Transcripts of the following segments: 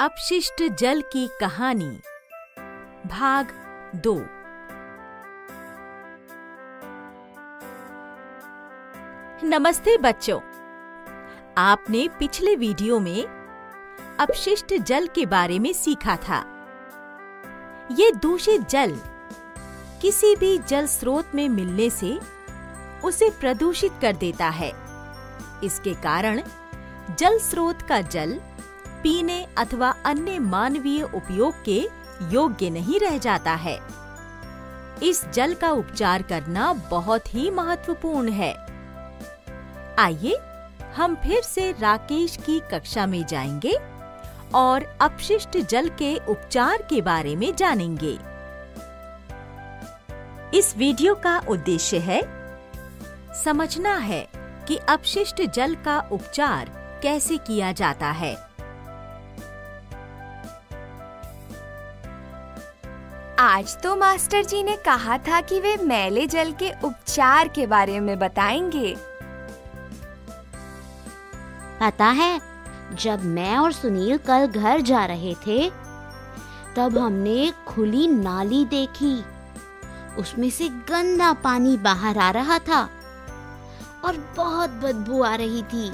अपशिष्ट जल की कहानी भाग 2। नमस्ते बच्चों, आपने पिछले वीडियो में अपशिष्ट जल के बारे में सीखा था। ये दूषित जल किसी भी जल स्रोत में मिलने से उसे प्रदूषित कर देता है। इसके कारण जल स्रोत का जल पीने अथवा अन्य मानवीय उपयोग के योग्य नहीं रह जाता है। इस जल का उपचार करना बहुत ही महत्वपूर्ण है। आइए हम फिर से राकेश की कक्षा में जाएंगे और अपशिष्ट जल के उपचार के बारे में जानेंगे। इस वीडियो का उद्देश्य है समझना है कि अपशिष्ट जल का उपचार कैसे किया जाता है। आज तो मास्टर जी ने कहा था कि वे मैले जल के उपचार के बारे में बताएंगे। पता है, जब मैं और सुनील कल घर जा रहे थे तब हमने एक खुली नाली देखी। उसमें से गंदा पानी बाहर आ रहा था और बहुत बदबू आ रही थी।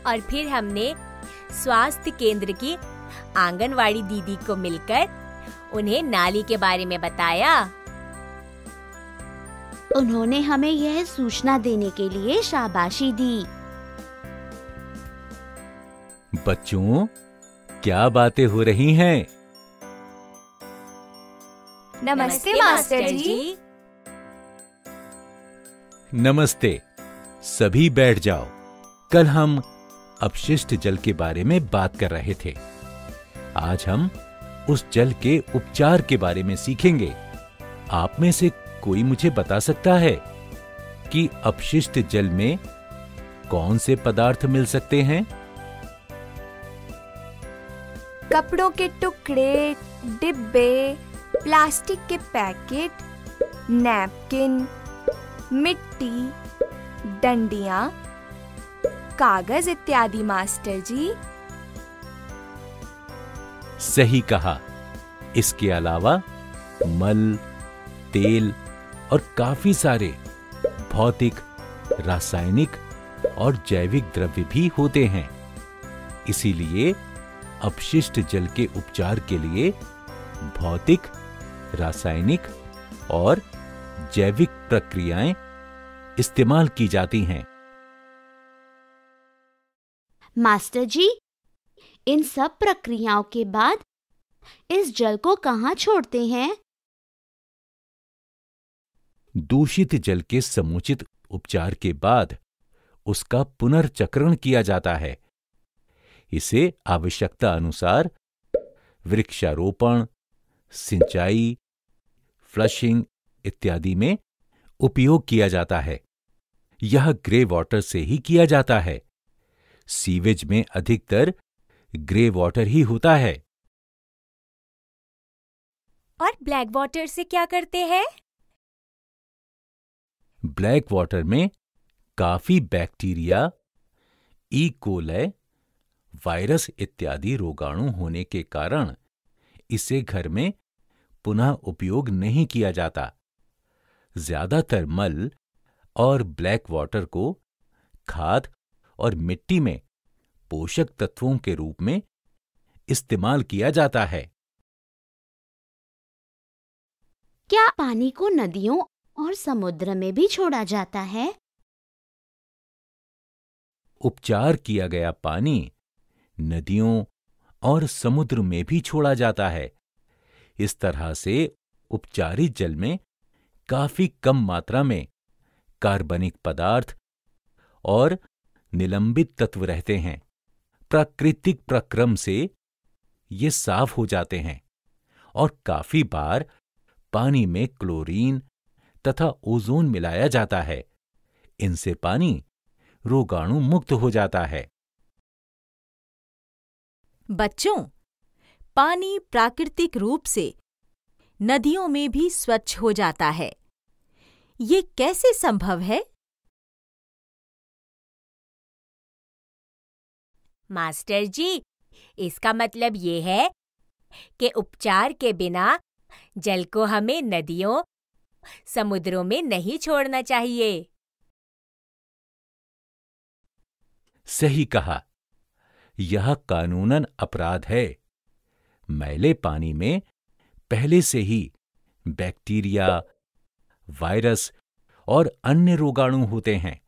और फिर हमने स्वास्थ्य केंद्र की आंगनवाड़ी दीदी को मिलकर उन्हें नाली के बारे में बताया। उन्होंने हमें यह सूचना देने के लिए शाबाशी दी। बच्चों, क्या बातें हो रही हैं? नमस्ते मास्टर जी। नमस्ते। सभी बैठ जाओ। कल हम अपशिष्ट जल के बारे में बात कर रहे थे। आज हम उस जल के उपचार के बारे में सीखेंगे। आप में से कोई मुझे बता सकता है कि अपशिष्ट जल में कौन से पदार्थ मिल सकते हैं? कपड़ों के टुकड़े, डिब्बे, प्लास्टिक के पैकेट, नैपकिन, मिट्टी, डंडियां, कागज इत्यादि मास्टर जी। सही कहा। इसके अलावा मल, तेल और काफी सारे भौतिक, रासायनिक और जैविक द्रव्य भी होते हैं। इसीलिए अपशिष्ट जल के उपचार के लिए भौतिक, रासायनिक और जैविक प्रक्रियाएं इस्तेमाल की जाती हैं। मास्टर जी, इन सब प्रक्रियाओं के बाद इस जल को कहाँ छोड़ते हैं? दूषित जल के समुचित उपचार के बाद उसका पुनर्चक्रण किया जाता है। इसे आवश्यकता अनुसार वृक्षारोपण, सिंचाई, फ्लशिंग इत्यादि में उपयोग किया जाता है। यह ग्रे वाटर से ही किया जाता है। सीवेज में अधिकतर ग्रे वाटर ही होता है। और ब्लैक वाटर से क्या करते हैं? ब्लैक वाटर में काफी बैक्टीरिया, ई कोलाई, वायरस इत्यादि रोगाणु होने के कारण इसे घर में पुनः उपयोग नहीं किया जाता। ज्यादातर मल और ब्लैक वाटर को खाद और मिट्टी में पोषक तत्वों के रूप में इस्तेमाल किया जाता है। क्या पानी को नदियों और समुद्र में भी छोड़ा जाता है? उपचार किया गया पानी नदियों और समुद्र में भी छोड़ा जाता है। इस तरह से उपचारित जल में काफी कम मात्रा में कार्बनिक पदार्थ और निलंबित तत्व रहते हैं। प्राकृतिक प्रक्रम से ये साफ हो जाते हैं और काफी बार पानी में क्लोरीन तथा ओजोन मिलाया जाता है। इनसे पानी रोगाणु मुक्त हो जाता है। बच्चों, पानी प्राकृतिक रूप से नदियों में भी स्वच्छ हो जाता है। ये कैसे संभव है? मास्टर जी, इसका मतलब ये है कि उपचार के बिना जल को हमें नदियों, समुद्रों में नहीं छोड़ना चाहिए। सही कहा। यह कानूनन अपराध है। मैले पानी में पहले से ही बैक्टीरिया, वायरस और अन्य रोगाणु होते हैं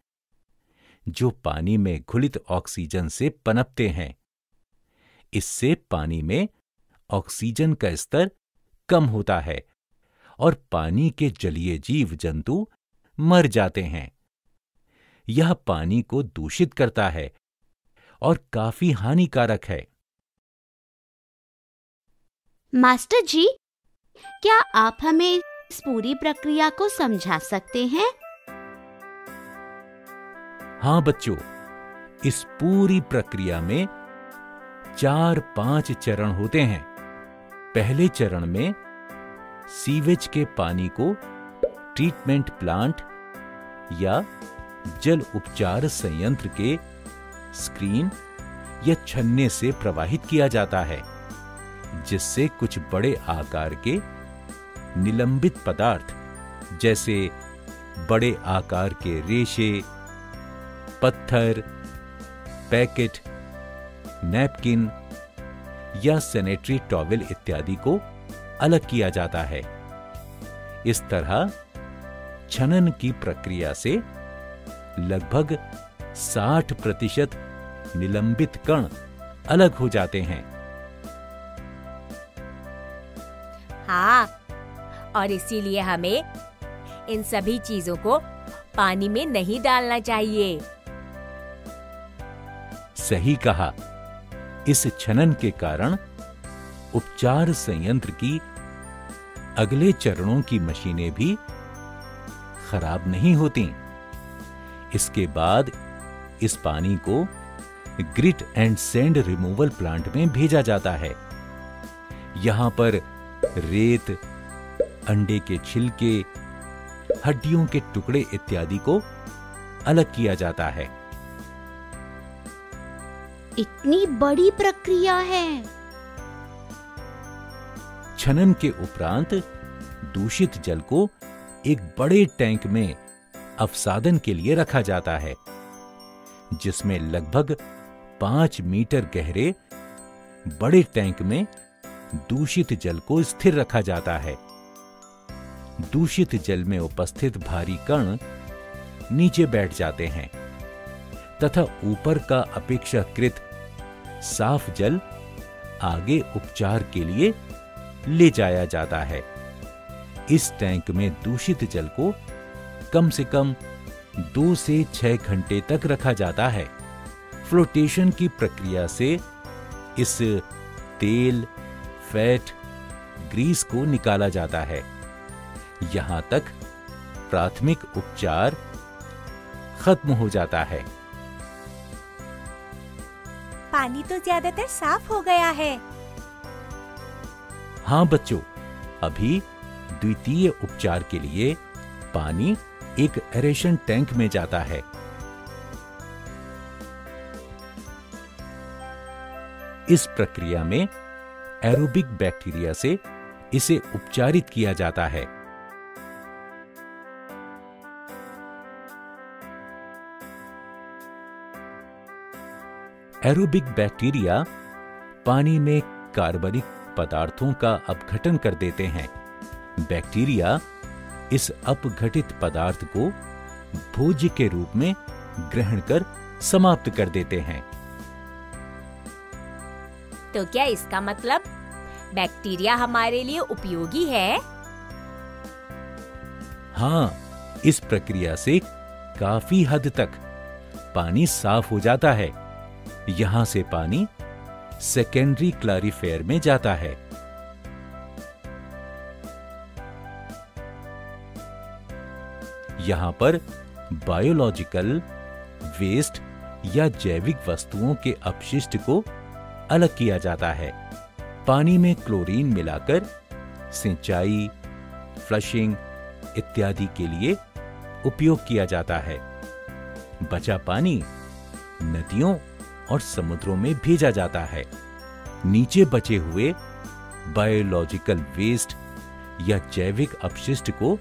जो पानी में घुलित ऑक्सीजन से पनपते हैं। इससे पानी में ऑक्सीजन का स्तर कम होता है और पानी के जलीय जीव जंतु मर जाते हैं। यह पानी को दूषित करता है और काफी हानिकारक है। मास्टर जी, क्या आप हमें इस पूरी प्रक्रिया को समझा सकते हैं? हाँ बच्चों, इस पूरी प्रक्रिया में 4-5 चरण होते हैं। पहले चरण में सीवेज के पानी को ट्रीटमेंट प्लांट या जल उपचार संयंत्र के स्क्रीन या छन्ने से प्रवाहित किया जाता है, जिससे कुछ बड़े आकार के निलंबित पदार्थ जैसे बड़े आकार के रेशे, पत्थर, पैकेट, नैपकिन या सैनिटरी टॉवेल इत्यादि को अलग किया जाता है। इस तरह छनन की प्रक्रिया से लगभग 60% निलंबित कण अलग हो जाते हैं। हाँ, और इसीलिए हमें इन सभी चीजों को पानी में नहीं डालना चाहिए। सही कहा। इस छनन के कारण उपचार संयंत्र की अगले चरणों की मशीनें भी खराब नहीं होती। इसके बाद इस पानी को grit and sand removal plant में भेजा जाता है। यहां पर रेत, अंडे के छिलके, हड्डियों के टुकड़े इत्यादि को अलग किया जाता है। इतनी बड़ी प्रक्रिया है। छनन के उपरांत दूषित जल को एक बड़े टैंक में अवसादन के लिए रखा जाता है, जिसमें लगभग 5 मीटर गहरे बड़े टैंक में दूषित जल को स्थिर रखा जाता है। दूषित जल में उपस्थित भारी कण नीचे बैठ जाते हैं तथा ऊपर का अपेक्षाकृत साफ जल आगे उपचार के लिए ले जाया जाता है। इस टैंक में दूषित जल को कम से कम 2 से 6 घंटे तक रखा जाता है। फ्लोटेशन की प्रक्रिया से इस तेल, फैट, ग्रीस को निकाला जाता है। यहां तक प्राथमिक उपचार खत्म हो जाता है। पानी तो ज्यादातर साफ हो गया है। हाँ बच्चों, अभी द्वितीय उपचार के लिए पानी एक एरेशन टैंक में जाता है। इस प्रक्रिया में एरोबिक बैक्टीरिया से इसे उपचारित किया जाता है। एरोबिक बैक्टीरिया पानी में कार्बनिक पदार्थों का अपघटन कर देते हैं। बैक्टीरिया इस अपघटित पदार्थ को भोज्य के रूप में ग्रहण कर समाप्त कर देते हैं। तो क्या इसका मतलब बैक्टीरिया हमारे लिए उपयोगी है? हाँ, इस प्रक्रिया से काफी हद तक पानी साफ हो जाता है। यहां से पानी सेकेंडरी क्लैरिफायर में जाता है। यहां पर बायोलॉजिकल वेस्ट या जैविक वस्तुओं के अपशिष्ट को अलग किया जाता है। पानी में क्लोरीन मिलाकर सिंचाई, फ्लशिंग इत्यादि के लिए उपयोग किया जाता है। बचा पानी नदियों और समुद्रों में भेजा जाता है। नीचे बचे हुए बायोलॉजिकल वेस्ट या जैविक अपशिष्ट को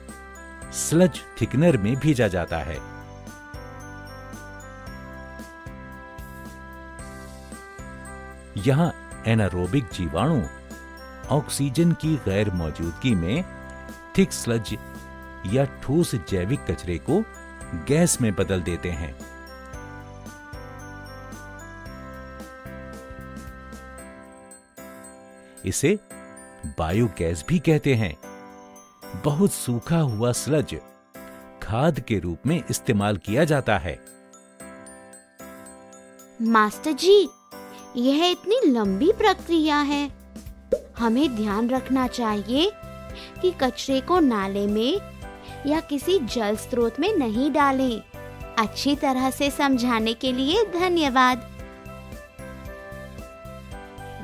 स्लज थिकनर में भेजा जाता है। यहां एनारोबिक जीवाणु ऑक्सीजन की गैर मौजूदगी में थिक स्लज या ठोस जैविक कचरे को गैस में बदल देते हैं। इसे बायोगैस भी कहते हैं। बहुत सूखा हुआ स्लज खाद के रूप में इस्तेमाल किया जाता है। मास्टर जी, यह इतनी लंबी प्रक्रिया है। हमें ध्यान रखना चाहिए कि कचरे को नाले में या किसी जल स्रोत में नहीं डालें। अच्छी तरह से समझाने के लिए धन्यवाद।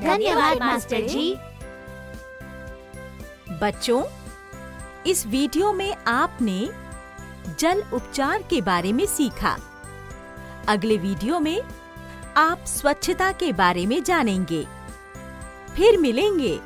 धन्यवाद मास्टर जी। बच्चों, इस वीडियो में आपने जल उपचार के बारे में सीखा। अगले वीडियो में आप स्वच्छता के बारे में जानेंगे। फिर मिलेंगे।